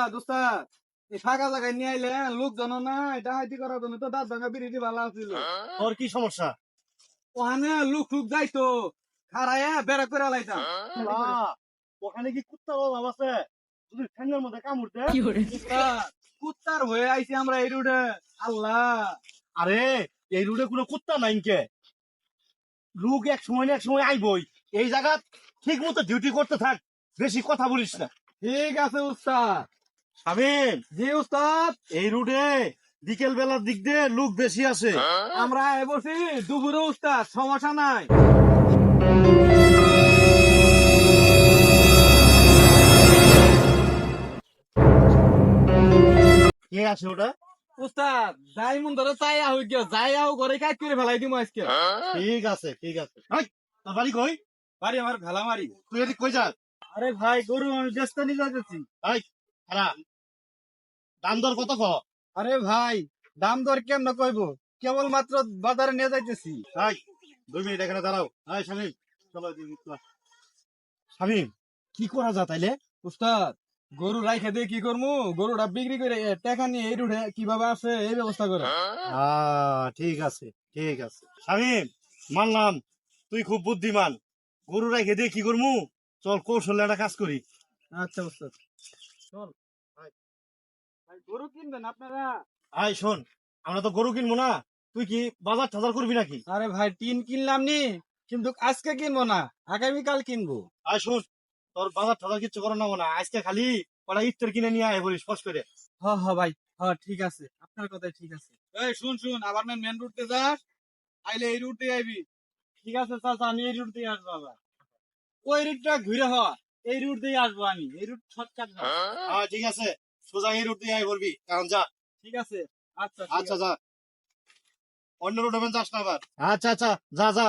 উস্তাদ উস্তাদ এই ফাঁকা জায়গায় নিয়ে আইলেন লোকজন নাই ডাহাইতি করার জন্য তো দাঁত ভাঙা বিরিটি ভালো ছিল। তোর কি সমস্যা? ওখানে লোক টুক যাইতো খারাইয়া বেড়া করে লাইতাম। ওখানে কি কুত্তা বাবা আছে? যদি ঠ্যাঙ্গের মধ্যে কামড় দেয়? উস্তাদ কুত্তার হয়ে আইছি আমরা এই রুটে। আল্লাহ আরে এই রোডে কোনো কুত্তা নাই কে? লোক এক সময় না এক সময় আইবই। এই জায়গা ঠিক মতো ডিউটি করতে থাক, বেশি কথা বলিস না। ঠিক আছে উস্তাদ। শামিম, জি উস্তাদ। এই রোডে বিকেল বেলার দিক দিয়ে লোক বেশি আছে। আমরা আয় বসি দুপুরে উস্তাদ, সমস্যা নাই। কে আছে ওটা? উস্তাদ যাই মন ধরে তাই আহ গিয়া যাই আহ ঘরে কাজ করে ফেলাই দিমু আজকে। ঠিক আছে ঠিক আছে। হাই, তোর বাড়ি কই? বাড়ি আমার ভেলা মারি। তুই এদিক কই যা? আরে ভাই গরু আমি ব্যস্ত নিয়ে যাচ্ছি। হাই, খারা দাম দর কত ক? আরে ভাই দাম দর কেমন কইব, কেবল মাত্র বাজারে নিয়ে যাইতেছি। হাই, 2 মিনিট এখানে দাঁড়াও। হাই শামিম, চলো শামিম, কি করা যা তাইলে? উস্তাদ গরু রাইখে দিয়ে কি করবো, গরুটা বিক্রি করে টাকা নিয়ে এই রুটে কিভাবে আসে এই ব্যবস্থা করে। ঠিক আছে ঠিক আছে। শামিম, মানলাম তুই খুব বুদ্ধিমান। গরু রেখে দিয়ে কি করমু? চল কৌশলে একটা কাজ করি। আচ্ছা উস্তাদ চল। ভাই গরু কিনবেন আপনারা? আয় শোন, আমরা তো গরু কিনবো না, তুই কি বাজার টাজার করবি নাকি? আরে ভাই টিন কিনলাম নি, কিন্তু আজকে কিনবো না, আগামীকাল কিনবো। আয় শোন, তোর বাজার টাজার কিচ্ছু করার না না, আজকে খালি কটা ইফতার কিনে নিয়ে আয় বলিস ফস করে। হ হ ভাই হ, ঠিক আছে আপনার কথাই ঠিক আছে। এই শুন শুন, আবার না মেন রুটতে যাস, আইলে এই রুট দিয়ে আইবি। ঠিক আছে চাচা, আমি এই রুট দিয়ে আসবো আবার। ওই রুটটা ঘুরে হ, এই রুট দিয়ে আসবো আমি, এই রুট শর্টকাট না। ঠিক আছে, সোজা এই রুট দিয়ে আয় বলবি, এখন যা। ঠিক আছে আচ্ছা আচ্ছা যা, অন্য রুট হবেন যাস না আবার। আচ্ছা আচ্ছা যা যা,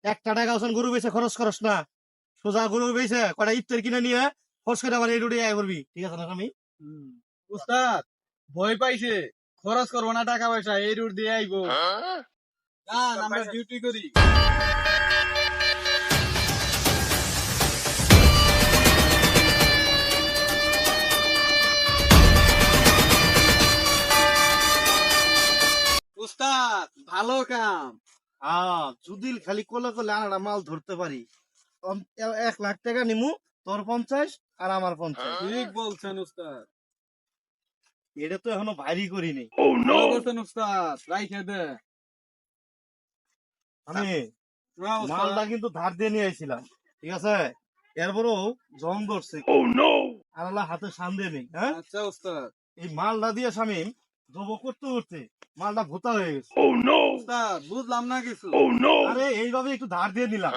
একটা টাকা ওখানে গরু বেচে খরচ করস না, সোজা গরু বেচে কটা ইফতার কিনে নিয়ে ফস করে আবার এই রুটে আয় করবি, ঠিক আছে না আমি? উস্তাদ ভয় পাইছে, খরচ করবো না টাকা পয়সা, এই রুট দিয়ে আইবো। যান আমরা ডিউটি করি। উস্তাদ ভালো কাম। যদি খালি কোলে কোলে আনাটা মাল ধরতে পারি, 1 লাখ টাকা নিমু, তোর 50 আর আমার 50। ঠিক বলছেন উস্তাদ। এটা তো এখনো বাইরই করিনি। ভালো করছেন উস্তাদ, রাইখে দে। আমি হ্যাঁ, উস্তাদ। মালটা কিন্তু ধার দিয়ে নিয়ে আইছিলাম, ঠিক আছে? এরপরও জং ধরছে, আর আল্লাহ হাতে সামনে নেই। হ্যাঁ, আচ্ছা উস্তাদ। এই মালটা দিয়ে স্বামী জব করতে করতে মালটা ভোতা হয়ে গেছে। উস্তাদ বুঝলাম না কিছু। আরে এইভাবে একটু ধার দিয়ে নিলাম।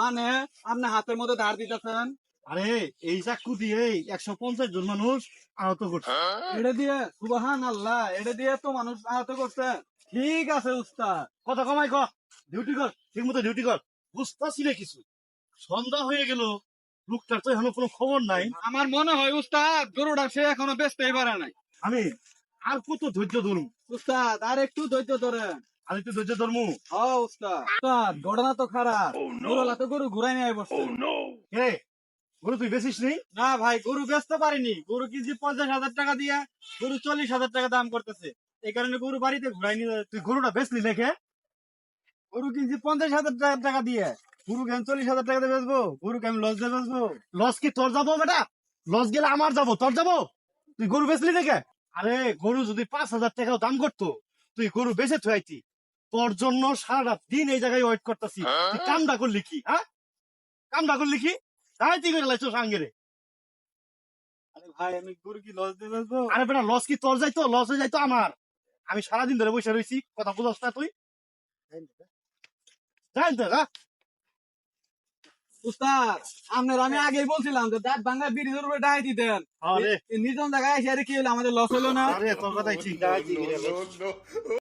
মানে আপনি হাতের মধ্যে ধার দিতেছেন? আরে এই চাকু দিয়ে 150 জন মানুষ আহত করছে। এটা দিয়ে সুবহান আল্লাহ, এটা দিয়ে তো মানুষ আহত করছে। ঠিক আছে উস্তাদ। কথা কমাই ক, ডিউটি কর, ঠিক মতো ডিউটি কর। বুঝতেছি না কিছু, সন্ধ্যা হয়ে গেল, লোকটার তো এখনো কোনো খবর নাই। আমার মনে হয় উস্তাদ গরুটা সে এখনো বেচতেই পারে নাই। আমি আর কত ধৈর্য ধরুম? উস্তাদ আর একটু ধৈর্য ধরেন। আর একটু ধৈর্য ধরমু। হ্যাঁ উস্তাদ। উস্তাদ ঘটনা তো খারাপ, গরুলা তো গরু ঘুরাই নিয়ে বসছে। কে গরু তুই বেচিস নেই? না ভাই গরু বেচতে পারিনি, গরু কেজি 50,000 টাকা দিয়া গরু 40,000 টাকা দাম করতেছে, এই কারণে গরু বাড়িতে ঘুরাই নিয়ে। তুই গরুটা বেচলি লেখে? গরু কিনছি 50,000 টাকা দিয়ে, গরু কেন 40,000 টাকা দিয়ে বেচবো? গরু কেন লস দিয়ে বেচবো? লস কি তোর যাবো বেটা? লস গেলে আমার যাবো, তোর যাবো? তুই গরু বেচলি লেখে? আরে গরু যদি 5,000 টাকাও দাম করতো, তুই গরু বেচে থুয়াইতি। তোর জন্য সারা দিন এই জায়গায় ওয়েট করতেছি, তুই কামটা করলি কি? হ্যাঁ, কামটা করলি কি? তাই তুই করে লাইছো সাঙ্গেরে। আরে ভাই আমি গরু কি লস দিয়ে বেচবো? আরে বেটা লস কি তোর যাইতো? লস হয়ে যাইতো আমার। আমি সারাদিন ধরে বসে রয়েছি, কথা বুঝাস না তুই? জান তো হ্যাঁ? উস্তাদ আপনার আমি আগেই বলছিলাম যে দাঁত ভাঙা ব্রিজের উপরে ডাই দিতেন, আরে নিজন জায়গায় এসে আর কি হলো, আমাদের লস হলো না। আরে তোর কথাই ঠিক।